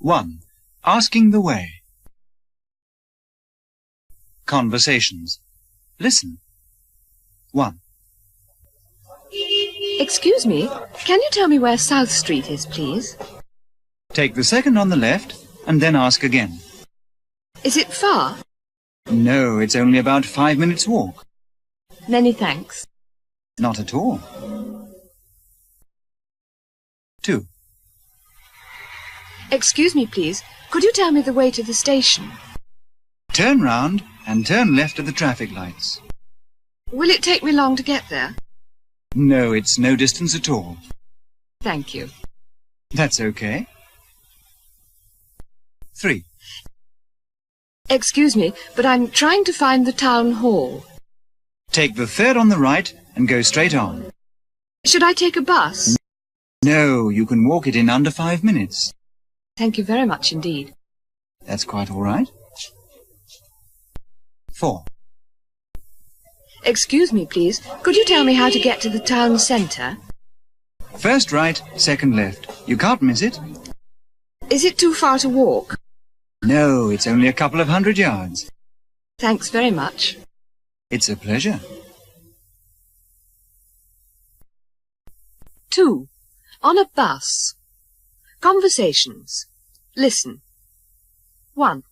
1. Asking the way. Conversations. Listen. 1. Excuse me, can you tell me where South Street is, please? Take the second on the left and then ask again. Is it far? No, it's only about 5 minutes' walk. Many thanks. Not at all. 2. Excuse me, please, could you tell me the way to the station? Turn round and turn left at the traffic lights. Will it take me long to get there? No, it's no distance at all. Thank you. That's okay. 3. Excuse me, but I'm trying to find the town hall. Take the third on the right and go straight on. Should I take a bus? No, you can walk it in under 5 minutes. Thank you very much indeed. That's quite all right. 4. Excuse me, please, could you tell me how to get to the town centre? First right, second left. You can't miss it. Is it too far to walk? No, it's only a couple of 100 yards. Thanks very much. It's a pleasure. 2. On a bus. Conversations. Listen. 1.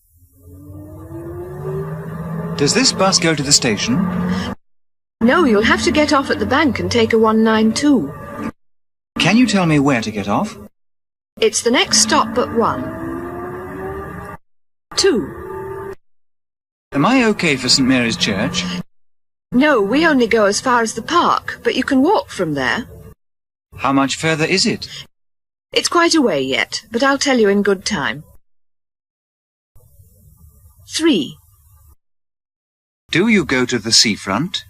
Does this bus go to the station? No, you'll have to get off at the bank and take a 192. Can you tell me where to get off? It's the next stop but 1. 2. Am I okay for St. Mary's Church? No, we only go as far as the park, but you can walk from there. How much further is it? It's quite a way yet, but I'll tell you in good time. 3. Do you go to the seafront?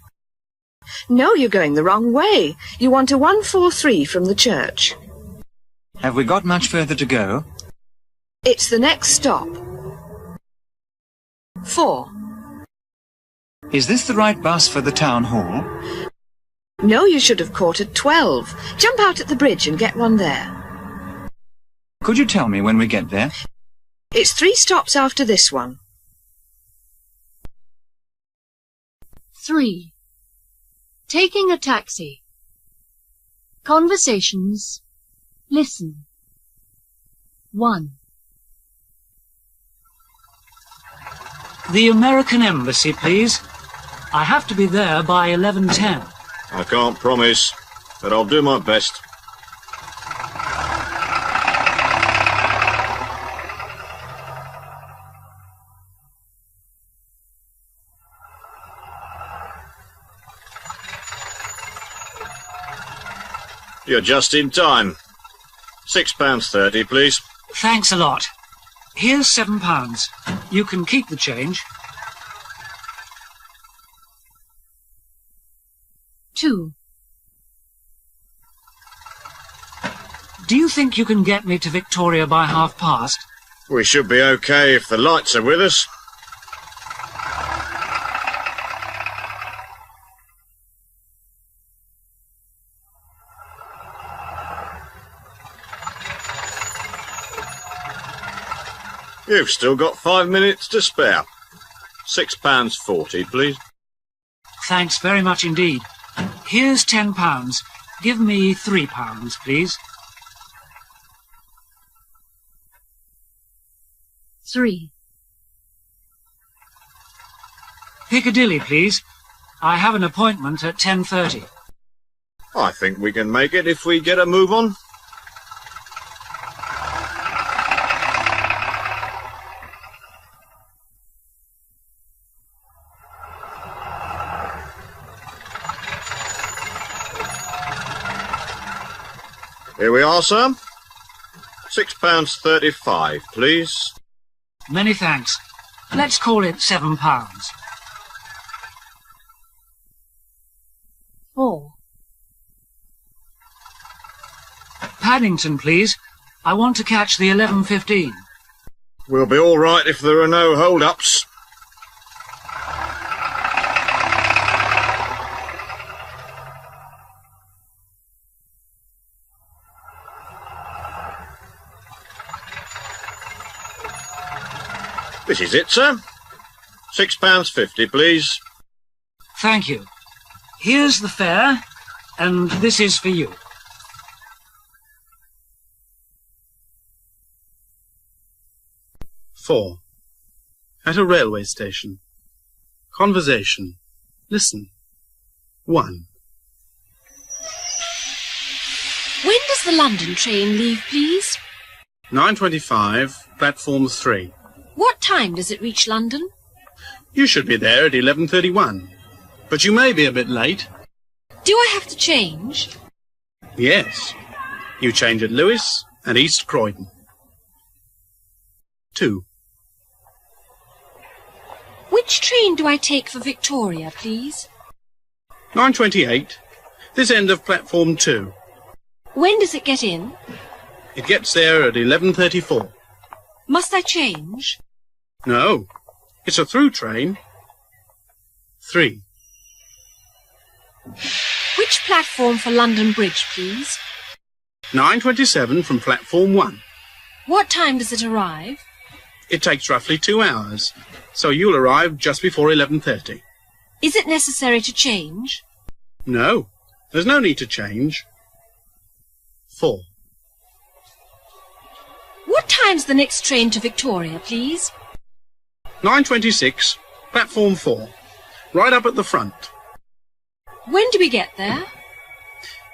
No, you're going the wrong way. You want a 143 from the church. Have we got much further to go? It's the next stop. 4. Is this the right bus for the town hall? No, you should have caught at 12. Jump out at the bridge and get one there. Could you tell me when we get there? It's 3 stops after this one. 3. Taking a taxi. Conversations. Listen. 1. The American Embassy, please. I have to be there by 11:10. I can't promise, but I'll do my best. You're just in time. £6.30, please. Thanks a lot. Here's £7. You can keep the change. 2. Do you think you can get me to Victoria by past? We should be okay if the lights are with us. You've still got 5 minutes to spare. £6.40, please. Thanks very much indeed. Here's £10. Give me £3, please. 3. Piccadilly, please. I have an appointment at 10:30. I think we can make it if we get a move on. Here we are, sir. £6.35, please. Many thanks. Let's call it £7. 4. Paddington, please. I want to catch the 11:15. We'll be all right if there are no hold-ups. This is it, sir. £6.50, please. Thank you. Here's the fare, and this is for you. Four. At a railway station. Conversation. Listen. 1. When does the London train leave, please? 9:25, platform 3. What time does it reach London? You should be there at 11:31, but you may be a bit late. Do I have to change? Yes. You change at Lewis and East Croydon. 2. Which train do I take for Victoria, please? 9:28, this end of platform 2. When does it get in? It gets there at 11:34. Must I change? No, it's a through train. 3. Which platform for London Bridge, please? 9:27 from platform 1. What time does it arrive? It takes roughly 2 hours, so you'll arrive just before 11:30. Is it necessary to change? No, there's no need to change. 4. What time's the next train to Victoria, please? 9:26, platform 4, right up at the front. When do we get there?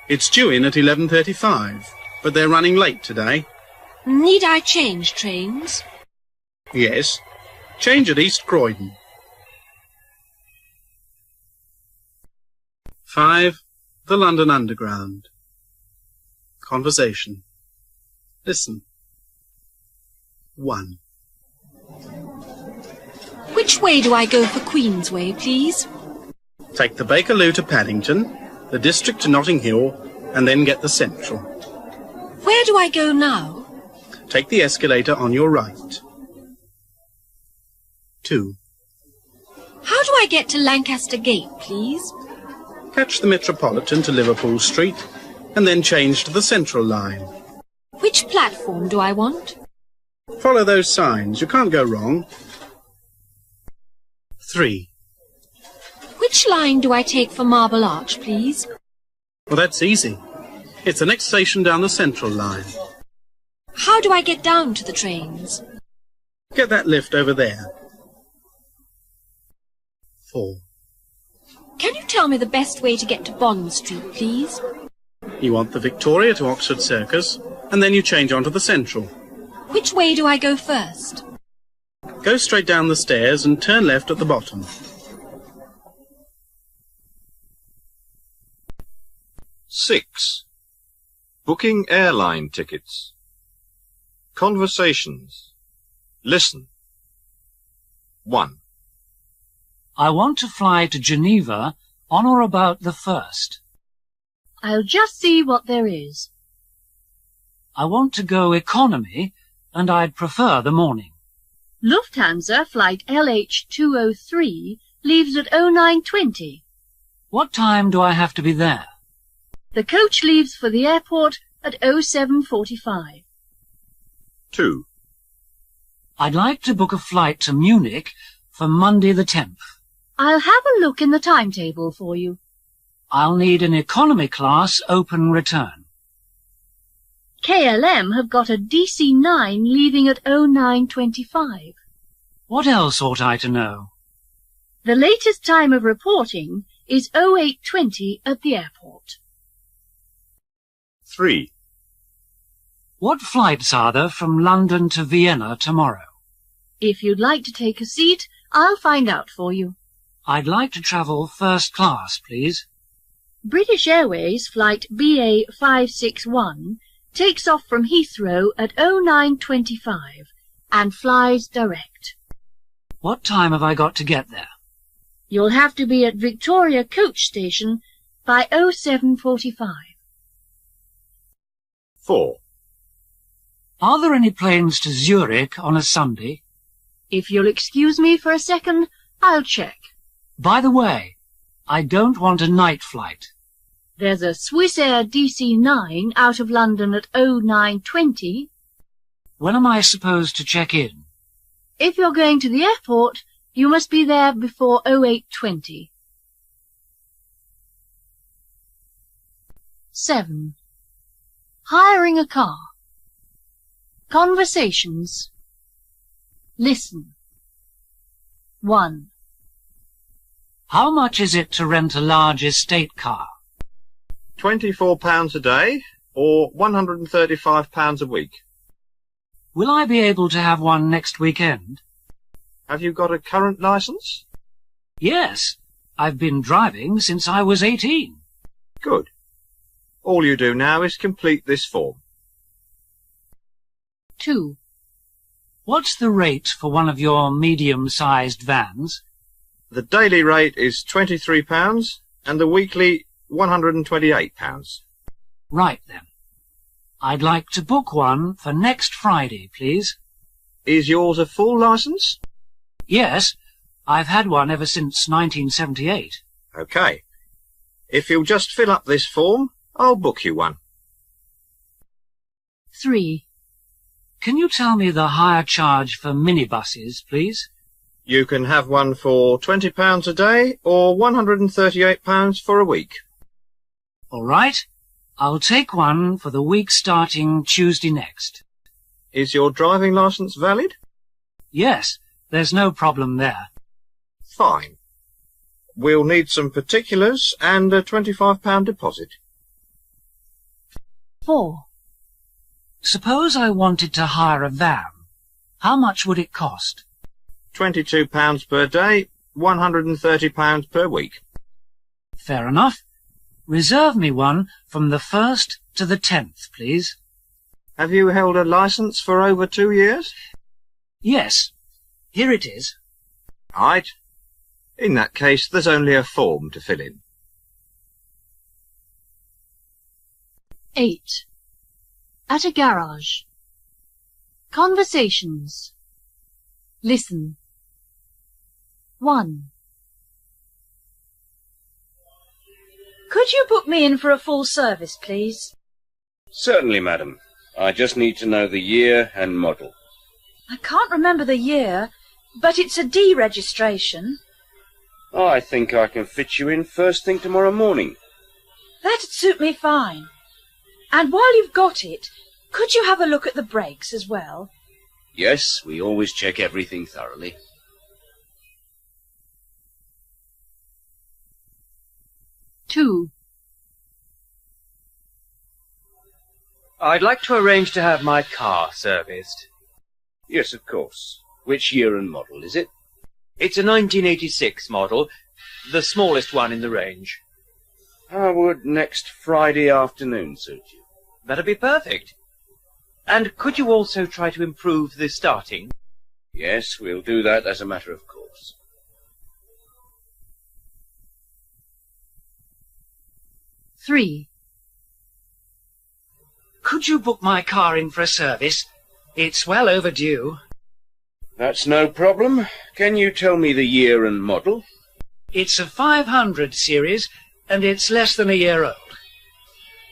It's due in at 11:35, but they're running late today. Need I change trains? Yes, change at East Croydon. 5. The London Underground. Conversation. Listen. 1. Which way do I go for Queensway, please? Take the Bakerloo to Paddington, the District to Notting Hill, and then get the Central. Where do I go now? Take the escalator on your right. 2. How do I get to Lancaster Gate, please? Catch the Metropolitan to Liverpool Street, and then change to the Central line. Which platform do I want? Follow those signs, you can't go wrong. 3. Which line do I take for Marble Arch, please? Well, that's easy. It's the next station down the Central line. How do I get down to the trains? Get that lift over there. 4. Can you tell me the best way to get to Bond Street, please? You want the Victoria to Oxford Circus, and then you change onto the Central. Which way do I go first? Go straight down the stairs and turn left at the bottom. 6. Booking airline tickets. Conversations. Listen. 1. I want to fly to Geneva on or about the 1st. I'll just see what there is. I want to go economy, and I'd prefer the morning. Lufthansa flight LH203 leaves at 09:20. What time do I have to be there? The coach leaves for the airport at 07:45. 2. I'd like to book a flight to Munich for Monday the 10th. I'll have a look in the timetable for you. I'll need an economy class open return. KLM have got a DC9 leaving at 09:25. What else ought I to know? The latest time of reporting is 08:20 at the airport. 3. What flights are there from London to Vienna tomorrow? If you'd like to take a seat, I'll find out for you. I'd like to travel first class, please. British Airways flight BA561 takes off from Heathrow at 09:25 and flies direct. What time have I got to get there? You'll have to be at Victoria Coach Station by 07:45. 4. Are there any planes to Zurich on a Sunday? If you'll excuse me for a second, I'll check. By the way, I don't want a night flight. There's a Swiss Air DC9 out of London at 09:20. When am I supposed to check in? If you're going to the airport, you must be there before 08:20. 7. Hiring a car. Conversations. Listen. 1. How much is it to rent a large estate car? £24 a day or £135 a week. Will I be able to have one next weekend? Have you got a current licence? Yes, I've been driving since I was 18. Good. All you do now is complete this form. 2. What's the rate for one of your medium-sized vans? The daily rate is £23 and the weekly £128. Right then. I'd like to book one for next Friday, please. Is yours a full licence? Yes, I've had one ever since 1978. OK. If you'll just fill up this form, I'll book you one. 3. Can you tell me the hire charge for minibuses, please? You can have one for £20 a day or £138 for a week. All right. I'll take one for the week starting Tuesday next. Is your driving licence valid? Yes, there's no problem there. Fine. We'll need some particulars and a £25 deposit. 4. Suppose I wanted to hire a van. How much would it cost? £22 per day, £130 per week. Fair enough. Reserve me one from the 1st to the 10th, please. Have you held a licence for over 2 years? Yes. Here it is. Right. In that case, there's only a form to fill in. 8. At a garage. Conversations. Listen. 1. Could you book me in for a full service, please? Certainly, madam. I just need to know the year and model. I can't remember the year, but it's a D registration. I think I can fit you in first thing tomorrow morning. That'd suit me fine. And while you've got it, could you have a look at the brakes as well? Yes, we always check everything thoroughly. 2. I'd like to arrange to have my car serviced. Yes, of course. Which year and model is it? It's a 1986 model, the smallest one in the range. How would next Friday afternoon suit you? That'd be perfect. And could you also try to improve the starting? Yes, we'll do that as a matter of course. 3. Could you book my car in for a service? It's well overdue. That's no problem. Can you tell me the year and model? It's a 500 series, and it's less than a year old.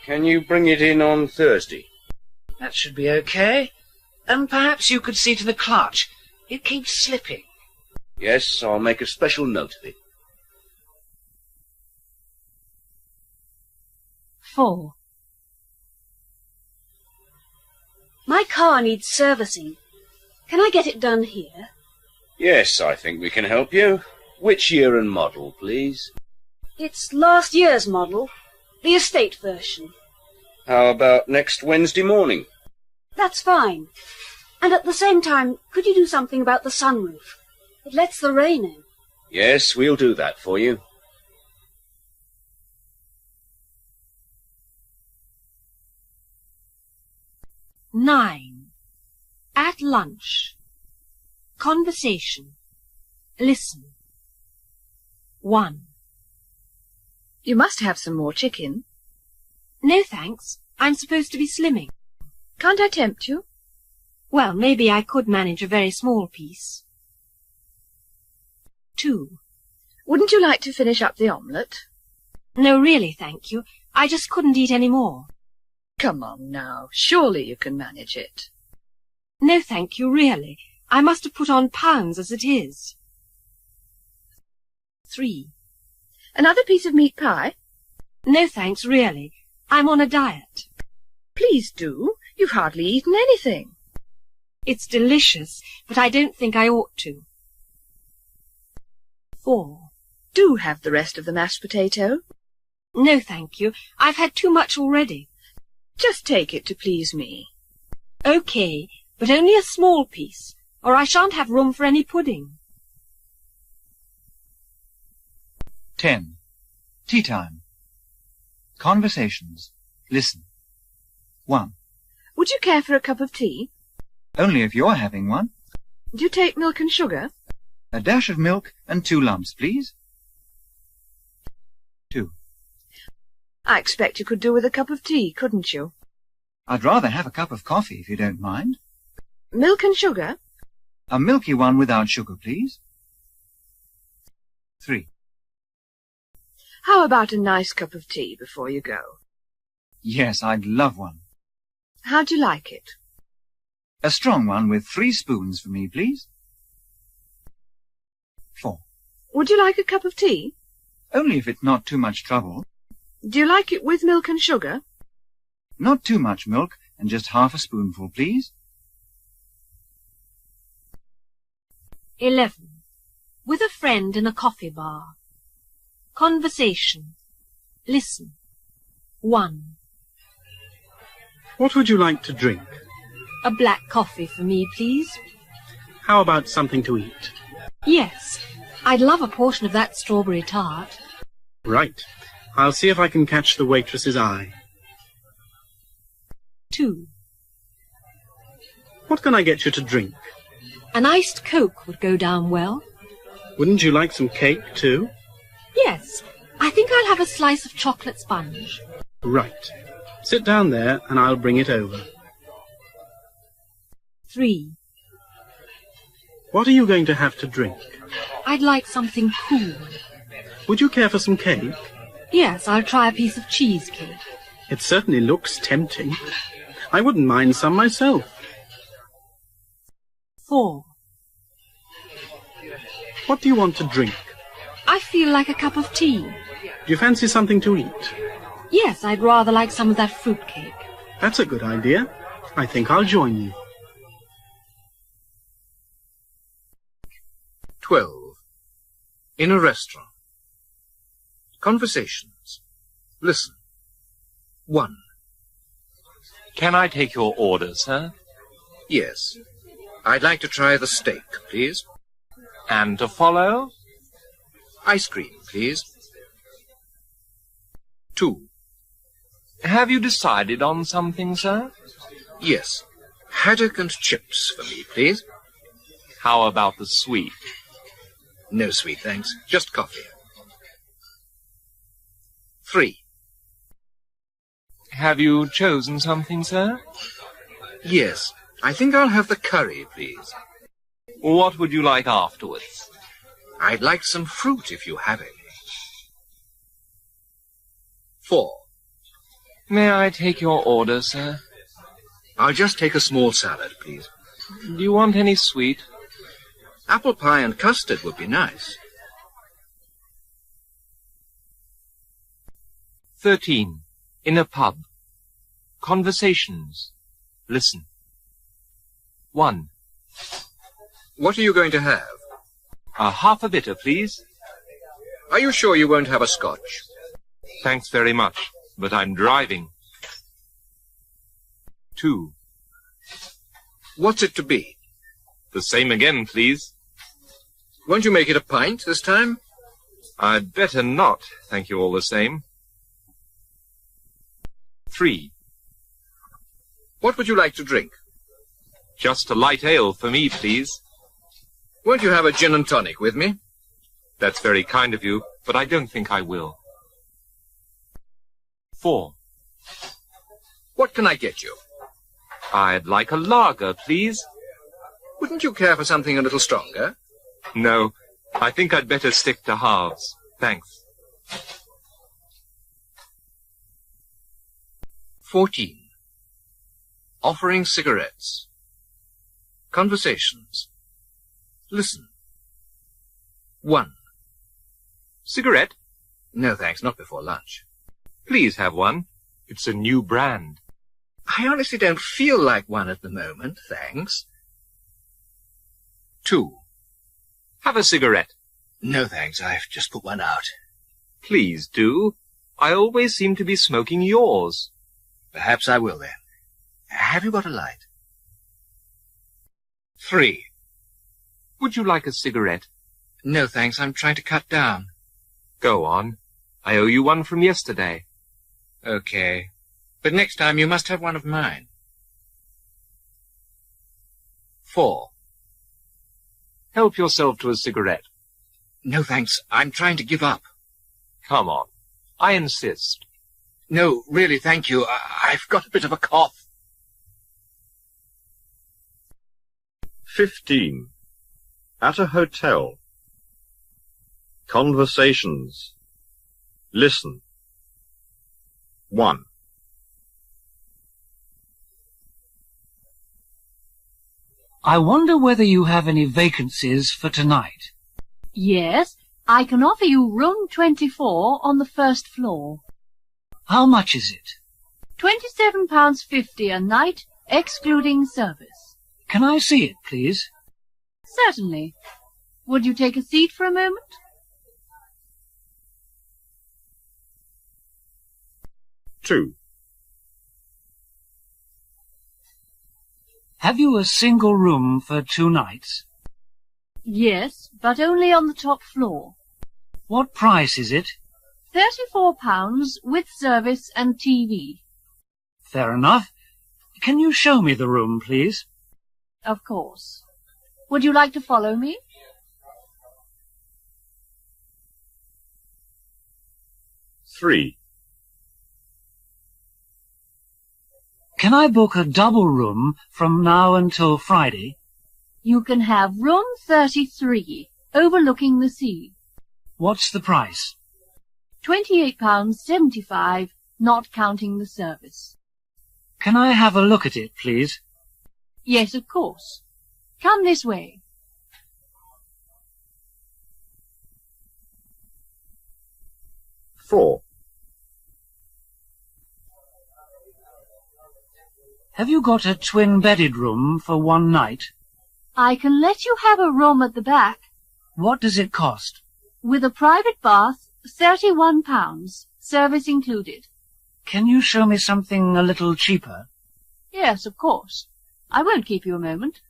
Can you bring it in on Thursday? That should be okay. And perhaps you could see to the clutch. It keeps slipping. Yes, I'll make a special note of it. 4. My car needs servicing. Can I get it done here? Yes, I think we can help you. Which year and model, please? It's last year's model, the estate version. How about next Wednesday morning? That's fine. And at the same time, could you do something about the sunroof? It lets the rain in. Yes, we'll do that for you. 9. At lunch. Conversation. Listen. 1. You must have some more chicken. No, thanks. I'm supposed to be slimming. Can't I tempt you? Well, maybe I could manage a very small piece. 2. Wouldn't you like to finish up the omelette? No, really, thank you. I just couldn't eat any more. Come on now. Surely you can manage it. No, thank you, really. I must have put on pounds as it is. 3. Another piece of meat pie? No, thanks, really. I'm on a diet. Please do. You've hardly eaten anything. It's delicious, but I don't think I ought to. 4. Do have the rest of the mashed potato. No, thank you. I've had too much already. Just take it to please me. OK, but only a small piece, or I shan't have room for any pudding. 10. Tea time. Conversations. Listen. 1. Would you care for a cup of tea? Only if you're having one. Do you take milk and sugar? A dash of milk and 2 lumps, please. 2. I expect you could do with a cup of tea, couldn't you? I'd rather have a cup of coffee, if you don't mind. Milk and sugar? A milky one without sugar, please. 3. How about a nice cup of tea before you go? Yes, I'd love one. How'd you like it? A strong one with 3 spoons for me, please. 4. Would you like a cup of tea? Only if it's not too much trouble. Do you like it with milk and sugar? Not too much milk, and just half a spoonful, please. 11. With a friend in a coffee bar. Conversation. Listen. 1. What would you like to drink? A black coffee for me, please. How about something to eat? Yes, I'd love a portion of that strawberry tart. Right. I'll see if I can catch the waitress's eye. 2. What can I get you to drink? An iced Coke would go down well. Wouldn't you like some cake, too? Yes, I think I'll have a slice of chocolate sponge. Right. Sit down there and I'll bring it over. 3. What are you going to have to drink? I'd like something cool. Would you care for some cake? Yes, I'll try a piece of cheesecake. It certainly looks tempting. I wouldn't mind some myself. 4. What do you want to drink? I feel like a cup of tea. Do you fancy something to eat? Yes, I'd rather like some of that fruit cake. That's a good idea. I think I'll join you. 12. In a restaurant. Conversations. Listen. 1. Can I take your order, sir? Yes. I'd like to try the steak, please. And to follow? Ice cream, please. 2. Have you decided on something, sir? Yes. Haddock and chips for me, please. How about the sweet? No sweet, thanks. Just coffee. 3. Have you chosen something, sir? Yes. I think I'll have the curry, please. What would you like afterwards? I'd like some fruit if you have it. 4. May I take your order, sir? I'll just take a small salad, please. Do you want any sweet? Apple pie and custard would be nice. 13. In a pub. Conversations. Listen. 1. What are you going to have? Half a bitter, please. Are you sure you won't have a scotch? Thanks very much, but I'm driving. 2. What's it to be? The same again, please. Won't you make it a pint this time? I'd better not, thank you all the same. 3. What would you like to drink? Just a light ale for me, please. Won't you have a gin and tonic with me? That's very kind of you, but I don't think I will. 4. What can I get you? I'd like a lager, please. Wouldn't you care for something a little stronger? No, I think I'd better stick to halves. Thanks. 14. Offering cigarettes. Conversations. Listen. 1. Cigarette? No, thanks, not before lunch. Please have one. It's a new brand. I honestly don't feel like one at the moment, thanks. 2. Have a cigarette. No, thanks, I've just put one out. Please do. I always seem to be smoking yours. Perhaps I will, then. Have you got a light? 3. Would you like a cigarette? No, thanks, I'm trying to cut down. Go on. I owe you one from yesterday. Okay. But next time you must have one of mine. 4. Help yourself to a cigarette. No, thanks, I'm trying to give up. Come on. I insist. No, really, thank you. I've got a bit of a cough. 15. At a hotel. Conversations. Listen. 1. I wonder whether you have any vacancies for tonight. Yes, I can offer you room 24 on the first floor. How much is it? £27.50 a night, excluding service. Can I see it, please? Certainly. Would you take a seat for a moment? Two. Have you a single room for 2 nights? Yes, but only on the top floor. What price is it? £34 with service and TV. Fair enough. Can you show me the room, please? Of course. Would you like to follow me? Three. Can I book a double room from now until Friday? You can have room 33, overlooking the sea. What's the price? £28.75, not counting the service. Can I have a look at it, please? Yes, of course. Come this way. Four. Have you got a twin-bedded room for 1 night? I can let you have a room at the back. What does it cost? With a private bath, £31, service included. Can you show me something a little cheaper? Yes, of course. I won't keep you a moment.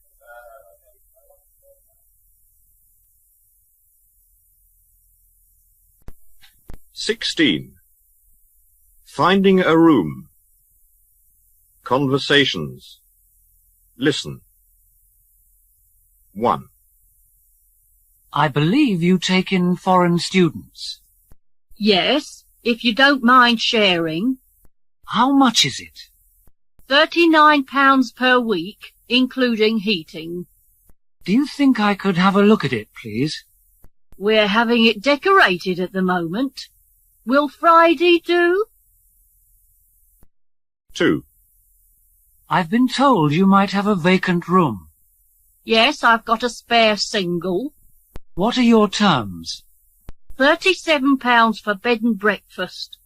16. Finding a room. Conversations. Listen. 1. I believe you take in foreign students. Yes, if you don't mind sharing. How much is it? £39 per week, including heating. Do you think I could have a look at it, please? We're having it decorated at the moment. Will Friday do? 2. I've been told you might have a vacant room. Yes, I've got a spare single. What are your terms? £37 for bed and breakfast.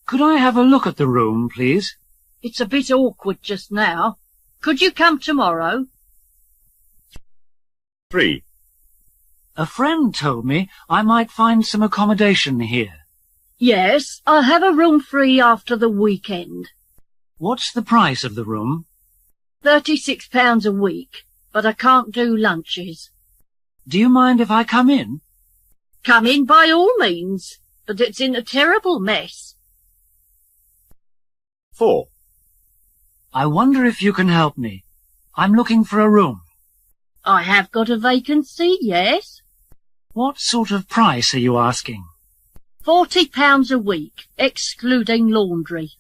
Could I have a look at the room, please? It's a bit awkward just now. Could you come tomorrow? 3. A friend told me I might find some accommodation here. Yes, I'll have a room free after the weekend. What's the price of the room? £36 a week, but I can't do lunches. Do you mind if I come in? Come in by all means, but it's in a terrible mess. 4. I wonder if you can help me. I'm looking for a room. I have got a vacancy, yes. What sort of price are you asking? £40 a week, excluding laundry.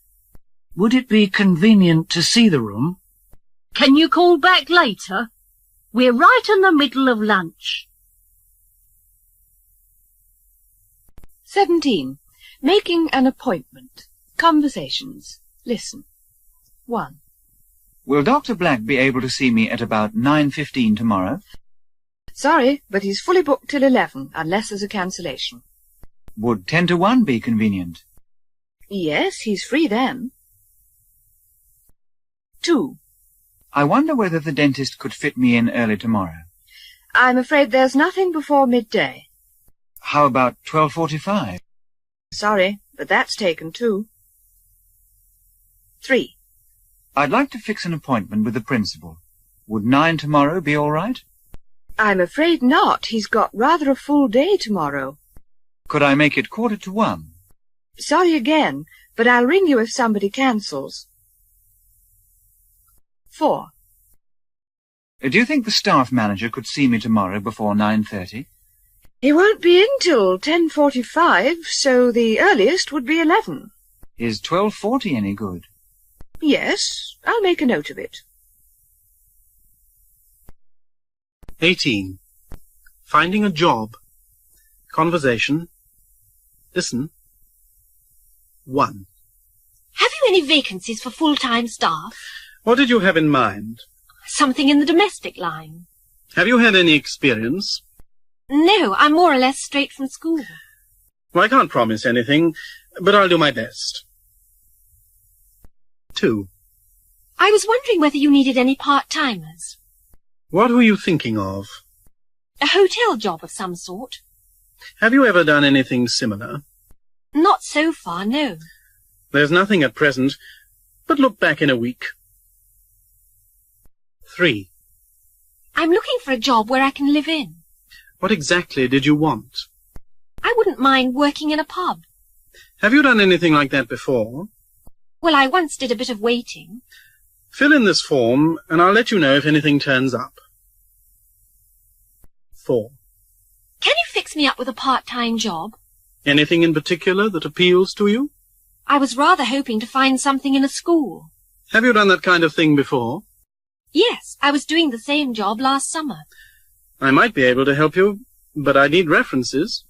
Would it be convenient to see the room? Can you call back later? We're right in the middle of lunch. 17. Making an appointment. Conversations. Listen. 1. Will Dr. Black be able to see me at about 9:15 tomorrow? Sorry, but he's fully booked till 11, unless there's a cancellation. Would 10 to 1 be convenient? Yes, he's free then. 2. I wonder whether the dentist could fit me in early tomorrow. I'm afraid there's nothing before midday. How about 12:45? Sorry, but that's taken too. 3. I'd like to fix an appointment with the principal. Would 9 tomorrow be all right? I'm afraid not. He's got rather a full day tomorrow. Could I make it 1:45? Sorry again, but I'll ring you if somebody cancels. 4. Do you think the staff manager could see me tomorrow before 9:30? He won't be in till 10:45, so the earliest would be 11. Is 12:40 any good? Yes, I'll make a note of it. 18. Finding a job. Conversation. Listen. 1. Have you any vacancies for full-time staff? What did you have in mind? Something in the domestic line. Have you had any experience? No, I'm more or less straight from school. Well, I can't promise anything, but I'll do my best. 2. I was wondering whether you needed any part-timers. What were you thinking of? A hotel job of some sort. Have you ever done anything similar? Not so far, no. There's nothing at present, but look back in a week. 3. I'm looking for a job where I can live in. What exactly did you want? I wouldn't mind working in a pub. Have you done anything like that before? Well, I once did a bit of waiting. Fill in this form, and I'll let you know if anything turns up. 4. Can you fix me up with a part-time job? Anything in particular that appeals to you? I was rather hoping to find something in a school. Have you done that kind of thing before? Yes, I was doing the same job last summer. I might be able to help you, but I need references.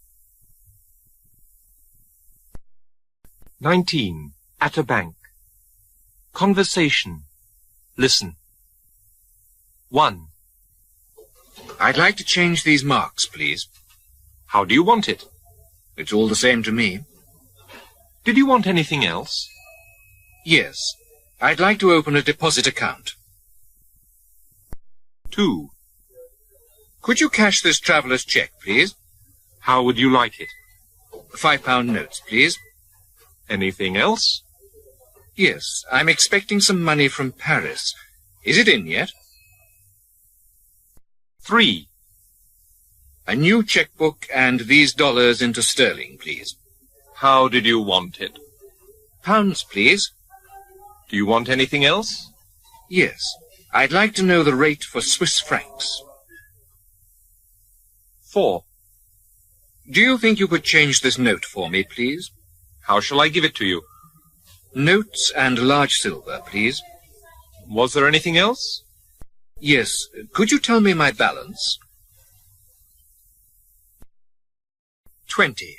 19. At a bank. Conversation. Listen. 1. I'd like to change these marks, please. How do you want it? It's all the same to me. Did you want anything else? Yes. I'd like to open a deposit account. 2. Could you cash this traveller's cheque, please? How would you like it? £5 notes, please. Anything else? Yes, I'm expecting some money from Paris. Is it in yet? 3. A new chequebook and these dollars into sterling, please. How did you want it? Pounds, please. Do you want anything else? Yes. I'd like to know the rate for Swiss francs. 4. Do you think you could change this note for me, please? How shall I give it to you? Notes and large silver, please. Was there anything else? Yes. Could you tell me my balance? 20.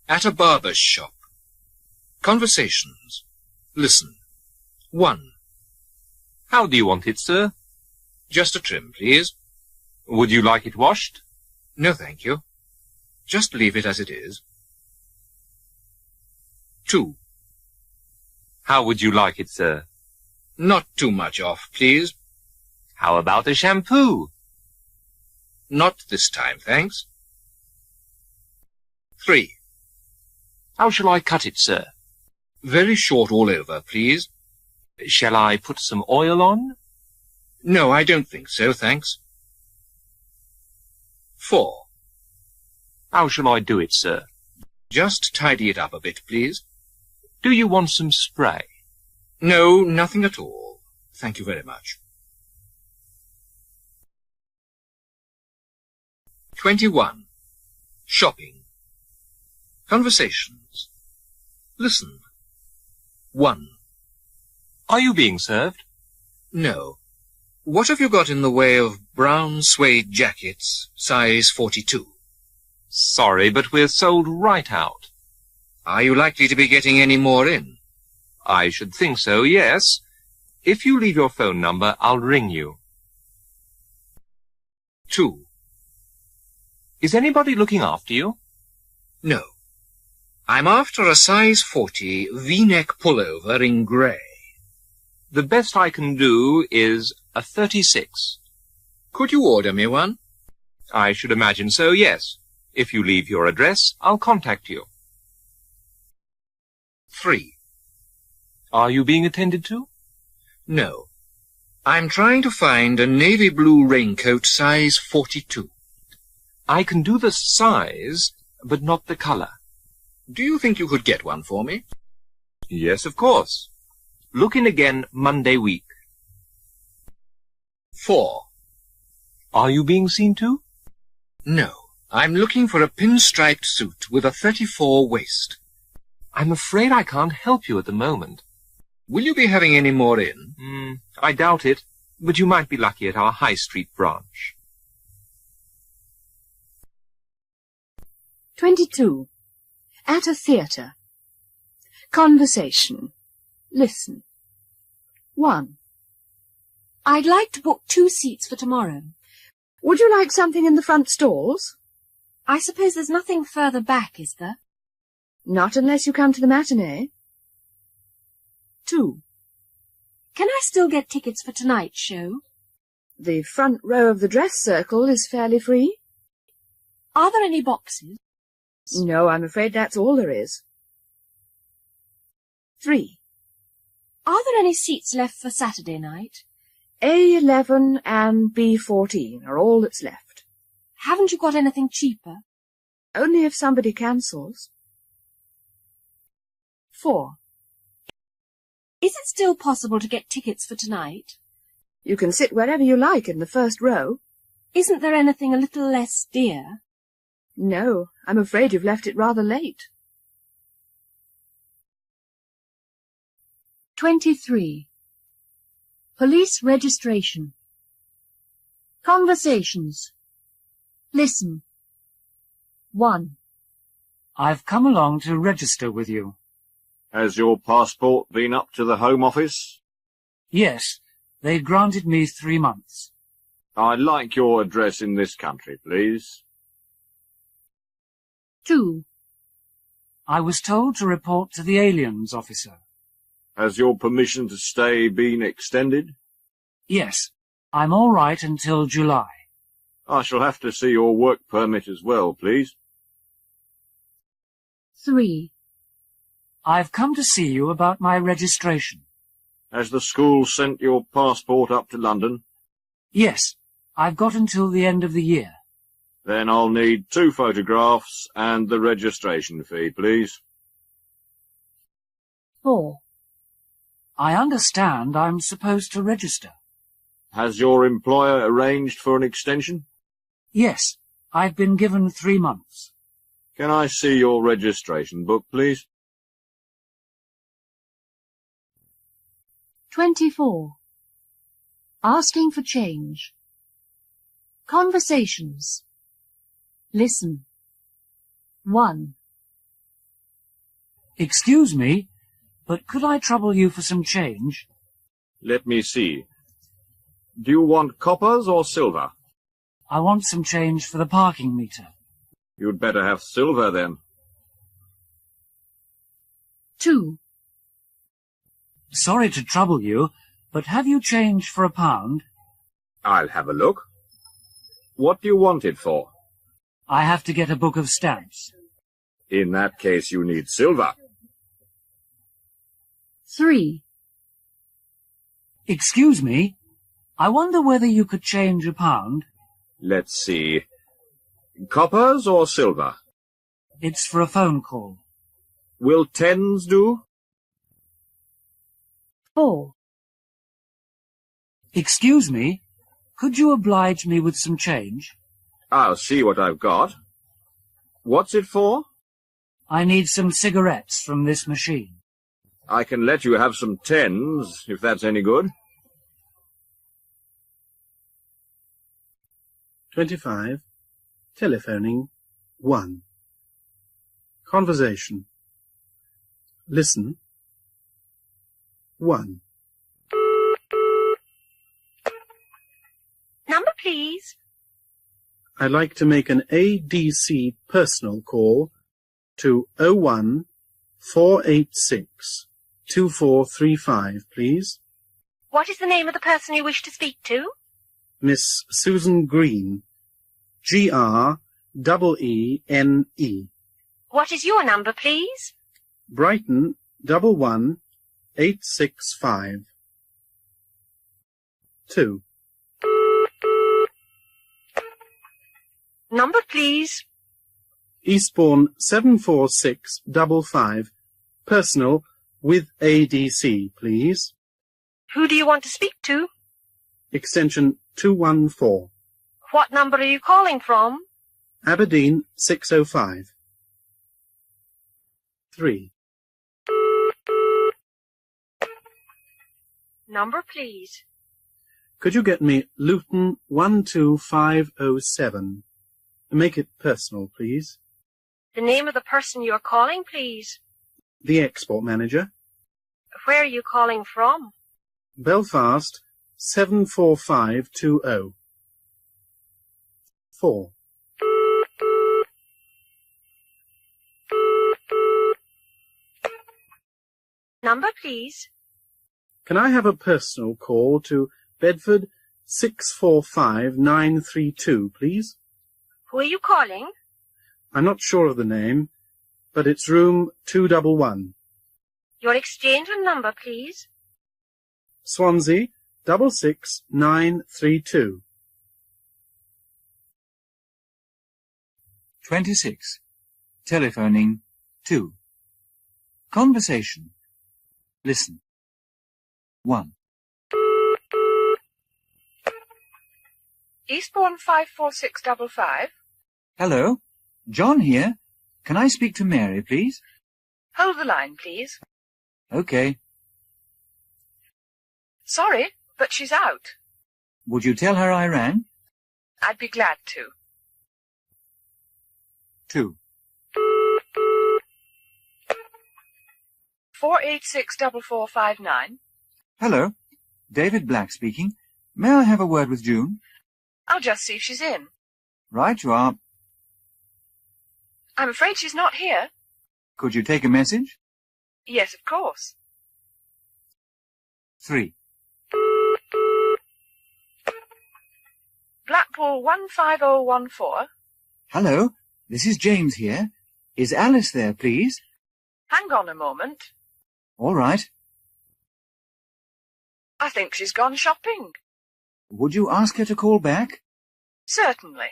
At a barber's shop. Conversations. Listen. 1. How do you want it, sir? Just a trim, please. Would you like it washed? No, thank you. Just leave it as it is. 2. How would you like it, sir? Not too much off, please. How about a shampoo? Not this time, thanks. 3. How shall I cut it, sir? Very short all over, please. Shall I put some oil on? No, I don't think so, thanks. 4. How shall I do it, sir? Just tidy it up a bit, please. Do you want some spray? No, nothing at all. Thank you very much. 21. Shopping. Conversations. Listen. 1. Are you being served? No. What have you got in the way of brown suede jackets, size 42? Sorry, but we're sold right out. Are you likely to be getting any more in? I should think so, yes. If you leave your phone number, I'll ring you. 2. Is anybody looking after you? No. I'm after a size 40 V-neck pullover in grey. The best I can do is a 36. Could you order me one? I should imagine so, yes. If you leave your address, I'll contact you. 3. Are you being attended to? No. I'm trying to find a navy blue raincoat size 42. I can do the size, but not the colour. Do you think you could get one for me? Yes, of course. Look in again Monday week. 4. Are you being seen to? No. I'm looking for a pinstriped suit with a 34 waist. I'm afraid I can't help you at the moment. Will you be having any more in? I doubt it, but you might be lucky at our High Street branch. 22. At a theatre. Conversation. Listen. 1. I'd like to book 2 seats for tomorrow. Would you like something in the front stalls? I suppose there's nothing further back, is there? Not unless you come to the matinee. 2. Can I still get tickets for tonight's show? The front row of the dress circle is fairly free. Are there any boxes? No, I'm afraid that's all there is. 3. Are there any seats left for Saturday night? A11 and B14 are all that's left. Haven't you got anything cheaper? Only if somebody cancels. 4. Is it still possible to get tickets for tonight? You can sit wherever you like in the first row. Isn't there anything a little less dear? No, I'm afraid you've left it rather late. 23. Police registration. Conversations. Listen. 1. I've come along to register with you. Has your passport been up to the Home Office? Yes, they granted me 3 months. I'd like your address in this country, please. 2. I was told to report to the aliens officer. Has your permission to stay been extended? Yes, I'm all right until July. I shall have to see your work permit as well, please. 3. I've come to see you about my registration. Has the school sent your passport up to London? Yes, I've got until the end of the year. Then I'll need 2 photographs and the registration fee, please. 4. I understand I'm supposed to register. Has your employer arranged for an extension? Yes, I've been given 3 months. Can I see your registration book, please? 24. Asking for change. Conversations. Listen. 1. Excuse me, but could I trouble you for some change? Let me see. Do you want coppers or silver? I want some change for the parking meter. You'd better have silver, then. 2. Sorry to trouble you, but have you change for £1? I'll have a look. What do you want it for? I have to get a book of stamps. In that case, you need silver. 3. Excuse me, I wonder whether you could change £1. Let's see. Coppers or silver? It's for a phone call. Will 10s do? 4. Excuse me, could you oblige me with some change? I'll see what I've got. What's it for? I need some cigarettes from this machine. I can let you have some 10s, if that's any good. 25. Telephoning. 1. Conversation. Listen. 1. Number, please. I'd like to make an ADC personal call to 014862435, please. What is the name of the person you wish to speak to? Miss Susan Green. Greenene. What is your number, please? Brighton 11865. 2. Number, please. Eastbourne 74655. Personal with ADC, please. Who do you want to speak to? Extension 214. What number are you calling from? Aberdeen 605. 3. Number, please. Could you get me Luton 12507? Make it personal, please. The name of the person you are calling, please. The export manager. Where are you calling from? Belfast 74520. 4. Number, please. Can I have a personal call to Bedford 645932, please? Who are you calling? I'm not sure of the name, but it's room 211. Your exchange and number, please. Swansea 66932. 26. Telephoning 2. Conversation. Listen. 1. Eastbourne 54655. Hello. John here. Can I speak to Mary, please? Hold the line, please. Okay. Sorry, but she's out. Would you tell her I rang? I'd be glad to. 2. 4864459. Hello. David Black speaking. May I have a word with June? I'll just see if she's in. Right you are. I'm afraid she's not here. Could you take a message? Yes, of course. 3. Blackpool 15014. Hello. This is James here. Is Alice there, please? Hang on a moment. All right. I think she's gone shopping. Would you ask her to call back? Certainly.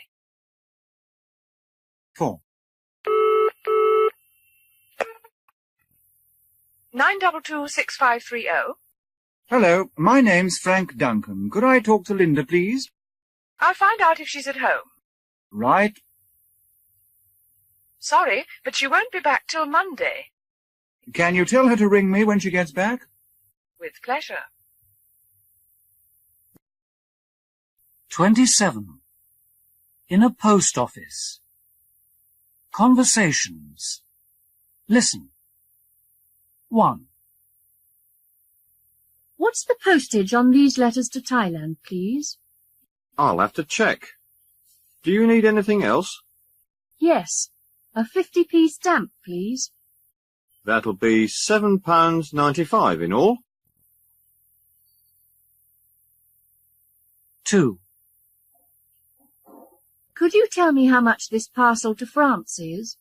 4. 9226530. Hello. My name's Frank Duncan. Could I talk to Linda, please? I'll find out if she's at home. Right. Sorry, but she won't be back till Monday. Can you tell her to ring me when she gets back? With pleasure. 27. In a post office. Conversations. Listen. 1. What's the postage on these letters to Thailand, please? I'll have to check. Do you need anything else? Yes. A 50p stamp, please. That'll be £7.95 in all. 2. Could you tell me how much this parcel to France is?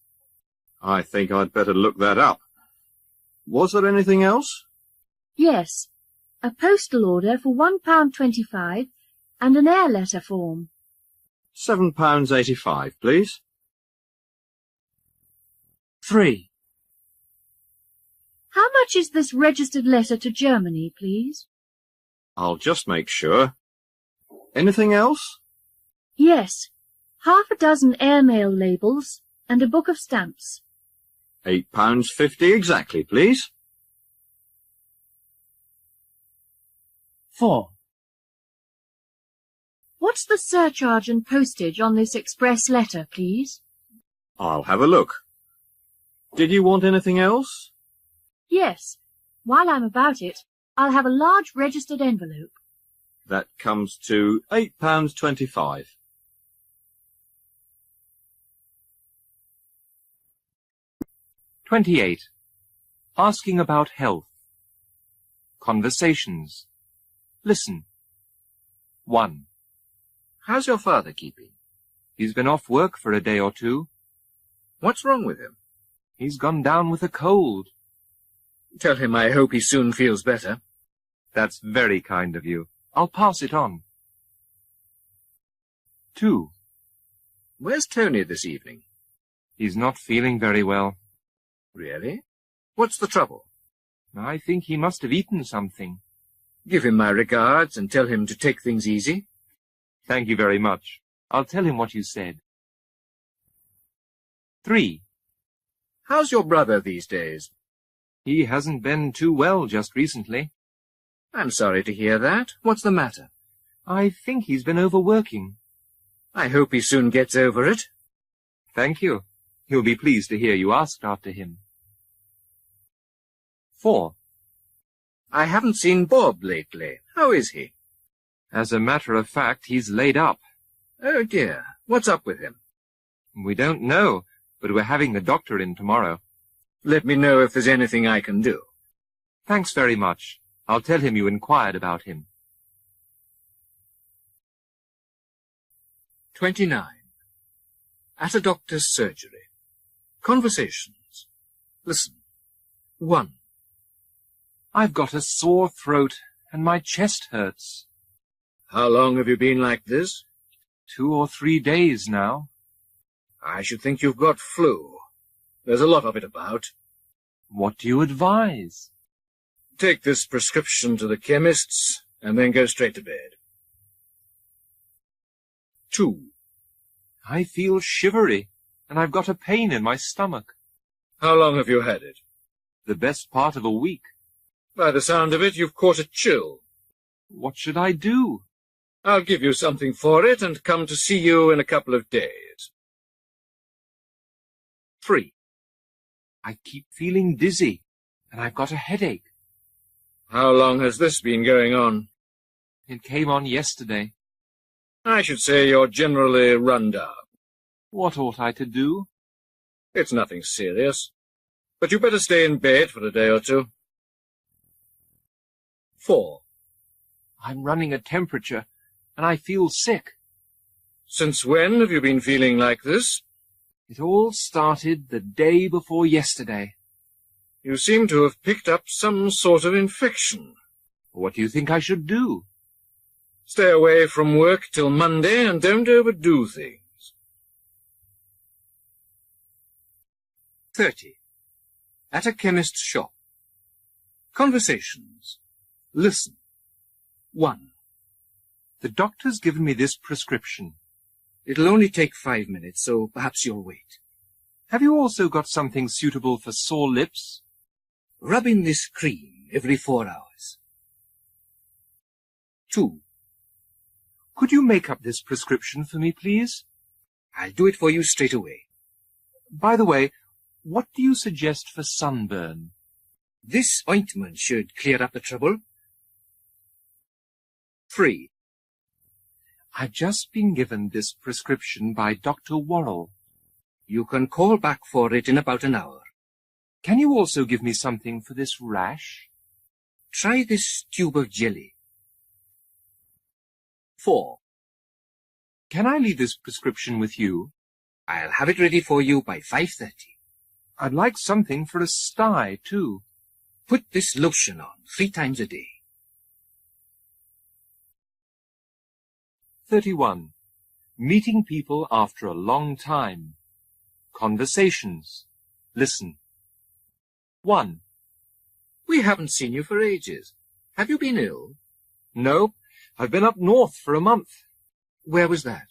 I think I'd better look that up. Was there anything else? Yes. A postal order for £1.25 and an air letter form. £7.85, please. 3. How much is this registered letter to Germany, please? I'll just make sure. Anything else? Yes. Half a dozen airmail labels and a book of stamps. £8.50 exactly, please. 4. What's the surcharge and postage on this express letter, please? I'll have a look. Did you want anything else? Yes. While I'm about it, I'll have a large registered envelope. That comes to £8.25. 28. Asking about health. Conversations. Listen. 1. How's your father keeping? He's been off work for a day or two. What's wrong with him? He's gone down with a cold. Tell him I hope he soon feels better. That's very kind of you. I'll pass it on. 2. Where's Tony this evening? He's not feeling very well. Really? What's the trouble? I think he must have eaten something. Give him my regards and tell him to take things easy. Thank you very much. I'll tell him what you said. 3. How's your brother these days? He hasn't been too well just recently. I'm sorry to hear that. What's the matter? I think he's been overworking. I hope he soon gets over it. Thank you. He'll be pleased to hear you asked after him. 4. I haven't seen Bob lately. How is he? As a matter of fact, he's laid up. Oh dear. What's up with him? We don't know, but we're having the doctor in tomorrow. Let me know if there's anything I can do. Thanks very much. I'll tell him you inquired about him. 29. At a doctor's surgery. Conversations. Listen. 1. I've got a sore throat and my chest hurts. How long have you been like this? 2 or 3 days now. I should think you've got flu. There's a lot of it about. What do you advise? Take this prescription to the chemist's and then go straight to bed. 2. I feel shivery and I've got a pain in my stomach. How long have you had it? The best part of a week. By the sound of it, you've caught a chill. What should I do? I'll give you something for it and come to see you in a couple of days. 3. I keep feeling dizzy and I've got a headache. How long has this been going on? It came on yesterday. I should say you're generally run down. What ought I to do? It's nothing serious, but you better stay in bed for a day or two. 4. I'm running a temperature and I feel sick. Since when have you been feeling like this? It all started the day before yesterday. You seem to have picked up some sort of infection. What do you think I should do? Stay away from work till Monday and don't overdo things. 30. At a chemist's shop. Conversations. Listen. 1. The doctor's given me this prescription. It'll only take 5 minutes, so perhaps you'll wait. Have you also got something suitable for sore lips? Rub in this cream every 4 hours. 2. Could you make up this prescription for me, please? I'll do it for you straight away. By the way, what do you suggest for sunburn? This ointment should clear up the trouble. 3. I've just been given this prescription by Dr. Worrell. You can call back for it in about an hour. Can you also give me something for this rash? Try this tube of jelly. 4. Can I leave this prescription with you? I'll have it ready for you by 5:30. I'd like something for a sty, too. Put this lotion on 3 times a day. 31. Meeting people after a long time. Conversations. Listen. 1. We haven't seen you for ages. Have you been ill? No, I've been up north for a month. Where was that?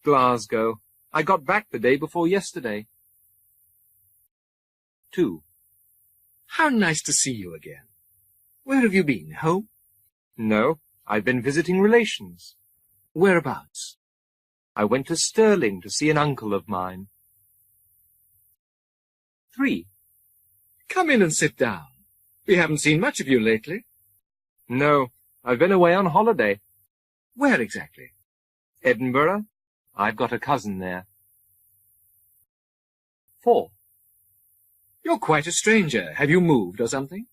Glasgow. I got back the day before yesterday. 2. How nice to see you again. Where have you been? Home? No, I've been visiting relations. Whereabouts? I went to Stirling to see an uncle of mine. 3. Come in and sit down. We haven't seen much of you lately. No, I've been away on holiday. Where exactly? Edinburgh. I've got a cousin there. 4. You're quite a stranger. Have you moved or something?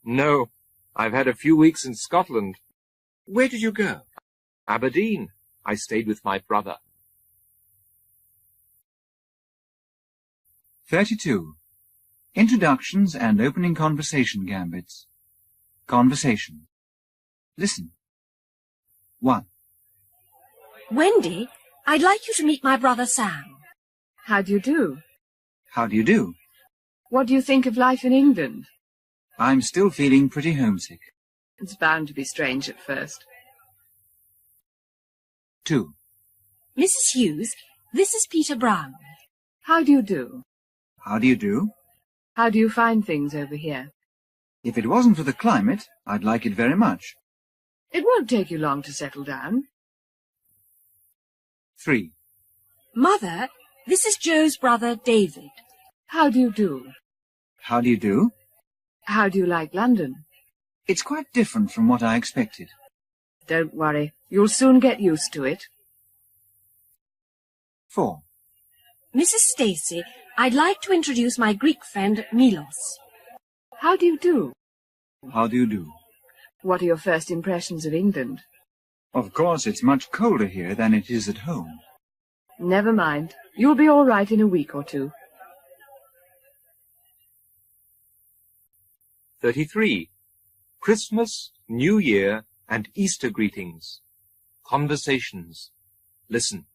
No, I've had a few weeks in Scotland. Where did you go? Aberdeen. I stayed with my brother. 32. Introductions and opening conversation gambits. Conversation. Listen. 1. Wendy, I'd like you to meet my brother Sam. How do you do? How do you do? What do you think of life in England? I'm still feeling pretty homesick. It's bound to be strange at first. 2. Mrs. Hughes, this is Peter Brown. How do you do? How do you do? How do you find things over here? If it wasn't for the climate, I'd like it very much. It won't take you long to settle down. 3. Mother, this is Joe's brother David. How do you do? How do you do? How do you like London? It's quite different from what I expected. Don't worry, you'll soon get used to it. 4. Mrs. Stacy, I'd like to introduce my Greek friend Milos. How do you do? How do you do? What are your first impressions of England? Of course, it's much colder here than it is at home. Never mind. You'll be all right in a week or two. 33. Christmas, New Year, and Easter greetings. Conversations. Listen.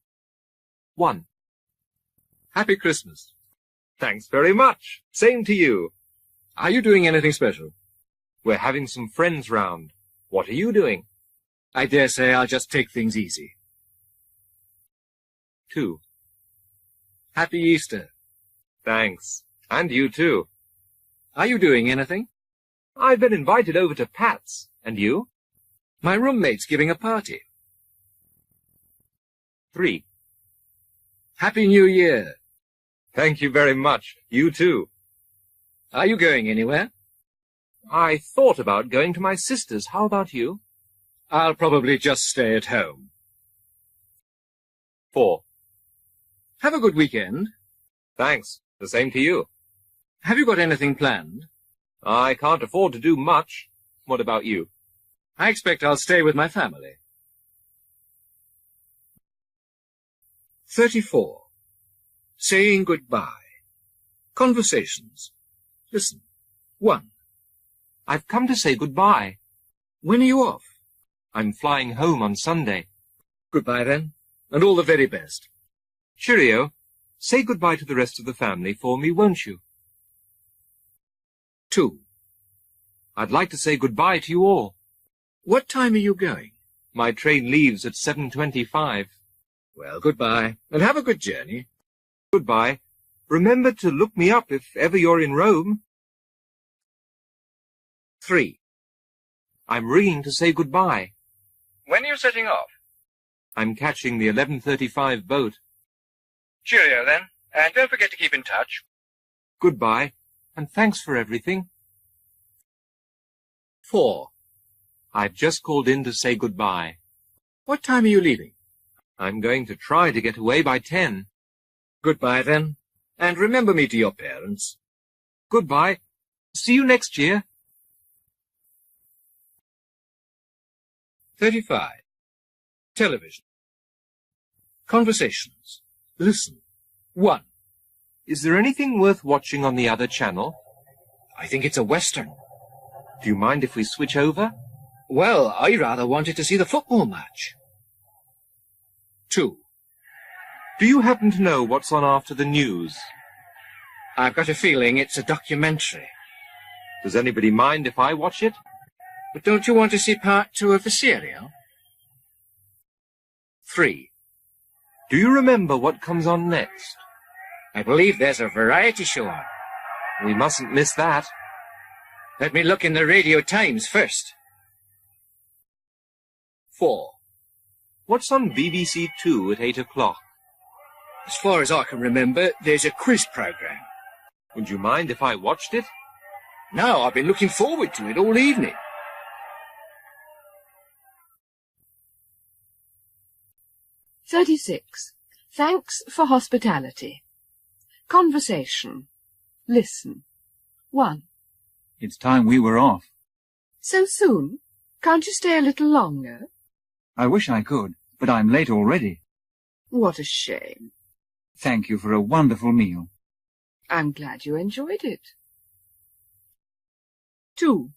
1. Happy Christmas. Thanks very much. Same to you. Are you doing anything special? We're having some friends round. What are you doing? I dare say I'll just take things easy. 2. Happy Easter. Thanks. And you too. Are you doing anything? I've been invited over to Pat's. And you? My roommate's giving a party. 3. Happy New Year. Thank you very much. You too. Are you going anywhere? I thought about going to my sister's. How about you? I'll probably just stay at home. 4. Have a good weekend. Thanks. The same to you. Have you got anything planned? I can't afford to do much. What about you? I expect I'll stay with my family. 34. Saying goodbye. Conversations. Listen. 1. I've come to say goodbye. When are you off? I'm flying home on Sunday. Goodbye then, and all the very best. Cheerio. Say goodbye to the rest of the family for me, won't you? 2. I'd like to say goodbye to you all. What time are you going? My train leaves at 7:25. Well, goodbye, and have a good journey. Goodbye. Remember to look me up if ever you're in Rome. 3. I'm ringing to say goodbye. When are you setting off? I'm catching the 11:35 boat. Cheerio then, and don't forget to keep in touch. Goodbye, and thanks for everything. 4. I've just called in to say goodbye. What time are you leaving? I'm going to try to get away by 10. Goodbye then, and remember me to your parents. Goodbye. See you next year. 35. Television. Conversations. Listen. 1. Is there anything worth watching on the other channel? I think it's a Western. Do you mind if we switch over? Well, I rather wanted to see the football match. 2. Do you happen to know what's on after the news? I've got a feeling it's a documentary. Does anybody mind if I watch it? But don't you want to see part 2 of the serial? 3. Do you remember what comes on next? I believe there's a variety show on. We mustn't miss that. Let me look in the Radio Times first. 4. What's on BBC 2 at 8 o'clock? As far as I can remember, there's a quiz programme. Would you mind if I watched it? No, I've been looking forward to it all evening. 36. Thanks for hospitality. Conversation. Listen. 1. It's time we were off. So soon? Can't you stay a little longer? I wish I could, but I'm late already. What a shame. Thank you for a wonderful meal. I'm glad you enjoyed it. 2.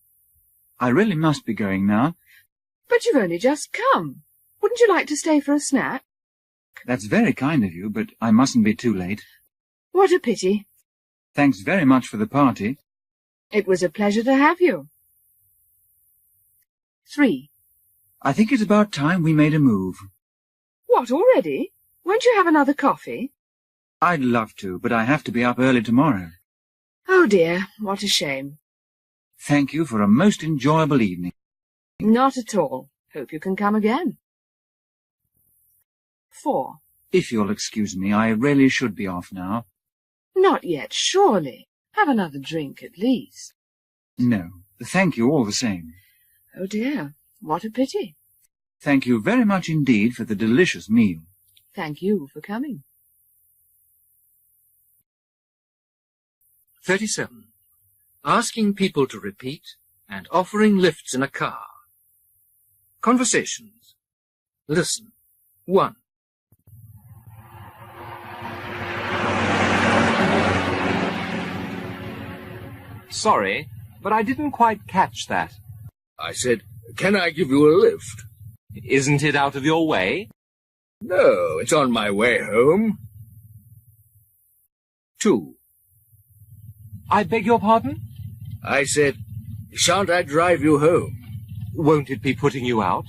I really must be going now. But you've only just come. Wouldn't you like to stay for a snack? That's very kind of you, but I mustn't be too late. What a pity. Thanks very much for the party. It was a pleasure to have you. 3. I think it's about time we made a move. What, already? Won't you have another coffee? I'd love to, but I have to be up early tomorrow. Oh dear, what a shame. Thank you for a most enjoyable evening. Not at all. Hope you can come again. 4. If you'll excuse me, I really should be off now. Not yet, surely. Have another drink at least. No, thank you all the same. Oh dear, what a pity. Thank you very much indeed for the delicious meal. Thank you for coming. 37. Asking people to repeat and offering lifts in a car. Conversations. Listen. 1. Sorry, but I didn't quite catch that. I said, can I give you a lift? Isn't it out of your way? No, it's on my way home. 2. I beg your pardon? I said, shan't I drive you home? Won't it be putting you out?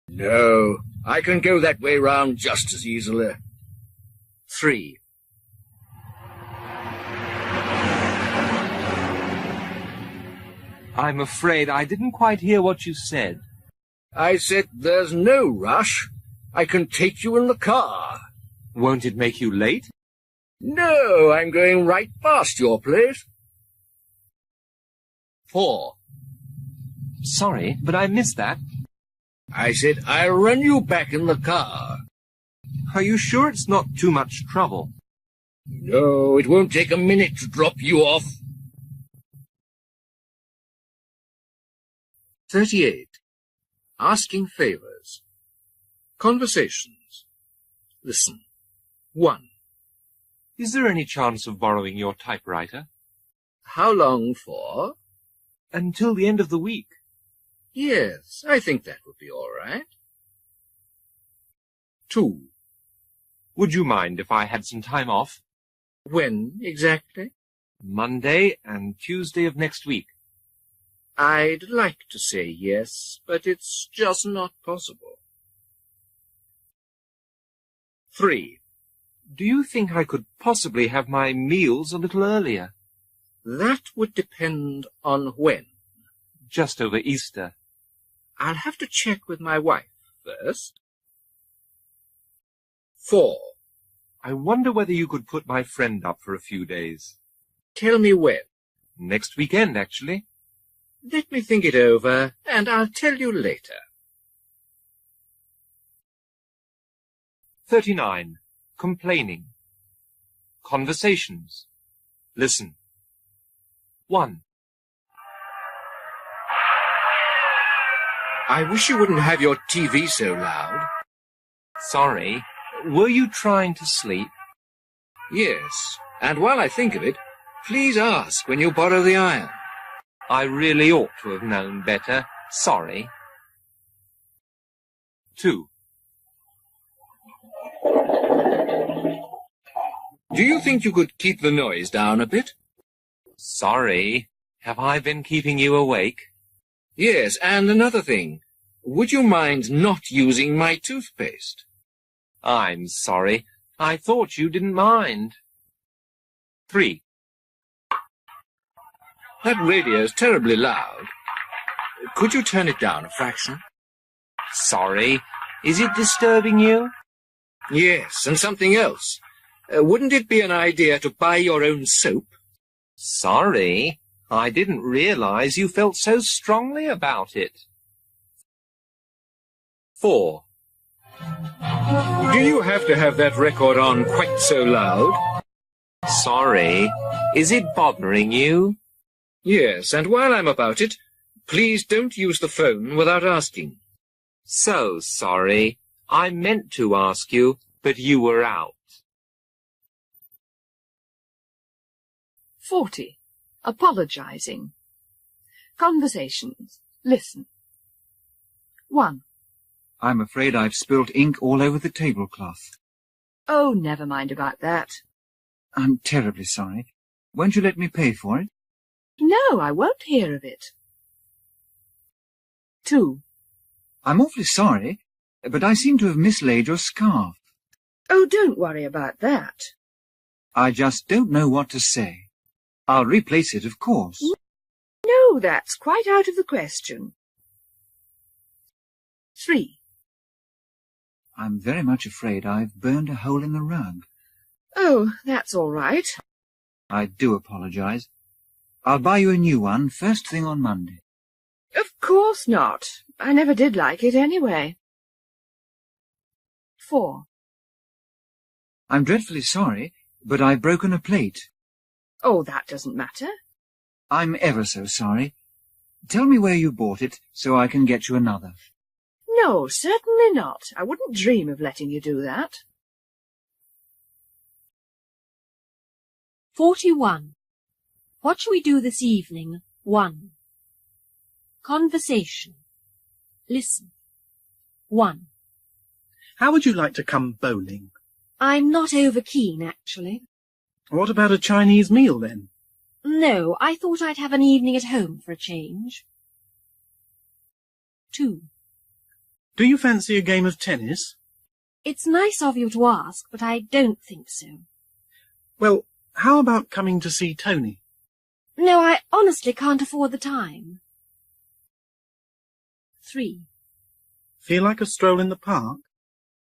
No, I can go that way round just as easily. 3. I'm afraid I didn't quite hear what you said. I said, there's no rush. I can take you in the car. Won't it make you late? No, I'm going right past your place. 4. Sorry, but I missed that. I said, I'll run you back in the car. Are you sure it's not too much trouble? No, it won't take a minute to drop you off. 38. Asking favors. Conversations. Listen. 1. Is there any chance of borrowing your typewriter? How long for? Until the end of the week. Yes, I think that would be all right. 2. Would you mind if I had some time off? When exactly? Monday and Tuesday of next week. I'd like to say yes, but it's just not possible. 3. Do you think I could possibly have my meals a little earlier? That would depend on when. Just over Easter. I'll have to check with my wife first. 4. I wonder whether you could put my friend up for a few days. Tell me when. Next weekend, actually. Let me think it over, and I'll tell you later. 39. Complaining. Conversations. Listen. 1. I wish you wouldn't have your TV so loud. Sorry. Were you trying to sleep? Yes, and while I think of it, please ask when you borrow the iron. I really ought to have known better. Sorry. 2. Do you think you could keep the noise down a bit? Sorry. Have I been keeping you awake? Yes, and another thing. Would you mind not using my toothpaste? I'm sorry. I thought you didn't mind. 3. That radio's terribly loud. Could you turn it down a fraction? Sorry. Is it disturbing you? Yes, and something else. Wouldn't it be an idea to buy your own soap? Sorry. I didn't realize you felt so strongly about it. 4. Do you have to have that record on quite so loud? Sorry. Is it bothering you? Yes, and while I'm about it, please don't use the phone without asking. So sorry. I meant to ask you, but you were out. 40. Apologizing. Conversations. Listen. 1. I'm afraid I've spilt ink all over the tablecloth. Oh, never mind about that. I'm terribly sorry. Won't you let me pay for it? No, I won't hear of it. 2. I'm awfully sorry, but I seem to have mislaid your scarf. Oh, don't worry about that. I just don't know what to say. I'll replace it, of course. No, that's quite out of the question. 3. I'm very much afraid I've burned a hole in the rug. Oh, that's all right. I do apologize. I'll buy you a new one first thing on Monday. Of course not. I never did like it anyway. 4. I'm dreadfully sorry, but I've broken a plate. Oh, that doesn't matter. I'm ever so sorry. Tell me where you bought it, so I can get you another. No, certainly not. I wouldn't dream of letting you do that. 41. What shall we do this evening? 1. Conversation. Listen. 1. How would you like to come bowling? I'm not over keen, actually. What about a Chinese meal, then? No, I thought I'd have an evening at home for a change. 2. Do you fancy a game of tennis? It's nice of you to ask, but I don't think so. Well, how about coming to see Tony? No, I honestly can't afford the time. 3. Feel like a stroll in the park?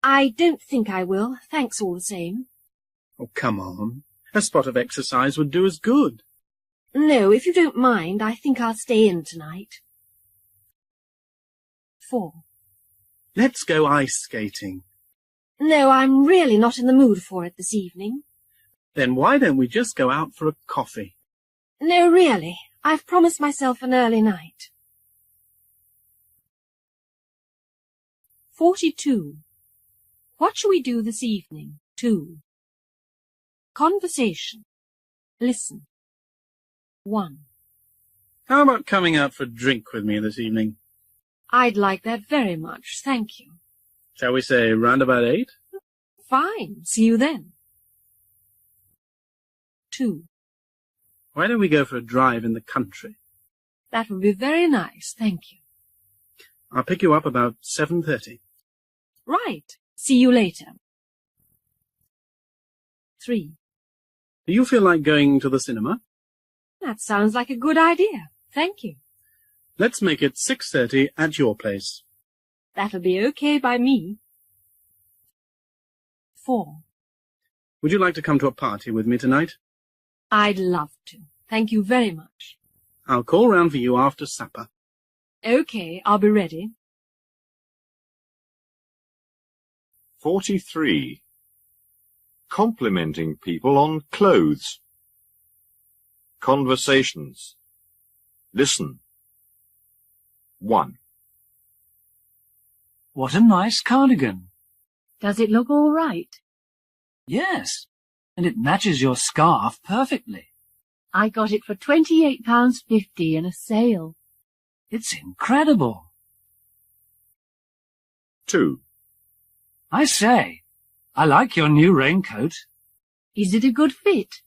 I don't think I will, thanks all the same. Oh, come on. A spot of exercise would do us good. No, if you don't mind, I think I'll stay in tonight. 4. Let's go ice skating. No, I'm really not in the mood for it this evening. Then why don't we just go out for a coffee? No, really, I've promised myself an early night. 42. What shall we do this evening? 2. Conversation. Listen. 1. How about coming out for a drink with me this evening? I'd like that very much, thank you. Shall we say round about 8? Fine, see you then. 2. Why don't we go for a drive in the country? That would be very nice, thank you. I'll pick you up about 7:30. Right, see you later. 3. Do you feel like going to the cinema? That sounds like a good idea, thank you. Let's make it 6:30 at your place. That'll be okay by me. 4. Would you like to come to a party with me tonight? I'd love to. Thank you very much. I'll call round for you after supper. Okay, I'll be ready. 43. Complimenting people on clothes. Conversations. Listen. 1. What a nice cardigan. Does it look all right? Yes, and it matches your scarf perfectly. I got it for £28.50 in a sale. It's incredible. 2. I say, I like your new raincoat. Is it a good fit?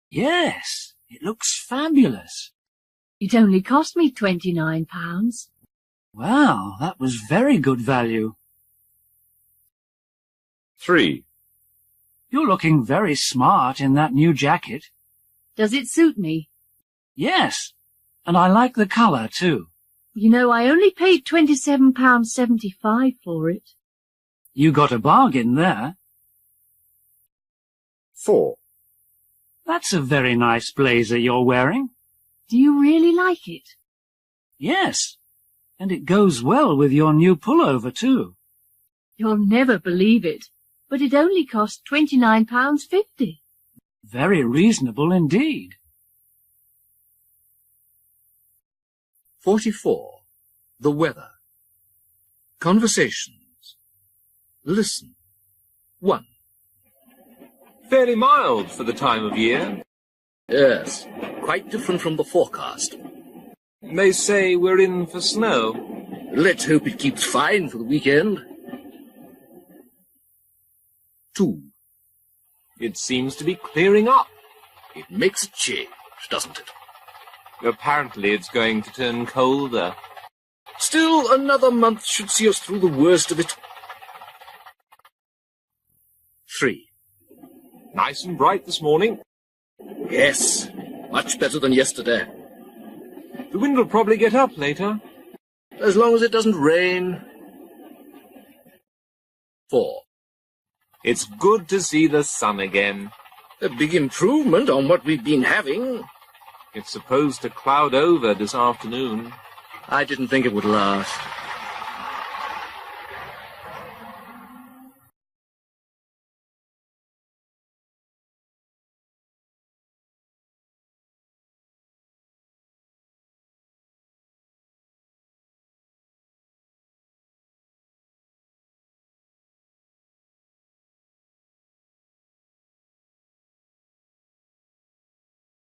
Yes, it looks fabulous. It only cost me £29. Wow, that was very good value. 3. You're looking very smart in that new jacket. Does it suit me? Yes, and I like the colour too. You know, I only paid £27.75 for it. You got a bargain there. 4. That's a very nice blazer you're wearing. Do you really like it? Yes, and it goes well with your new pullover too. You'll never believe it, but it only cost £29.50. Very reasonable indeed. 44. The weather. Conversations. Listen. 1. Fairly mild for the time of year. Yes, quite different from the forecast. May say we're in for snow. Let's hope it keeps fine for the weekend. 2. It seems to be clearing up. It makes a change, doesn't it? Apparently it's going to turn colder. Still, another month should see us through the worst of it. 3. Nice and bright this morning. Yes, much better than yesterday. The wind will probably get up later. As long as it doesn't rain. 4. It's good to see the sun again. A big improvement on what we've been having. It's supposed to cloud over this afternoon. I didn't think it would last.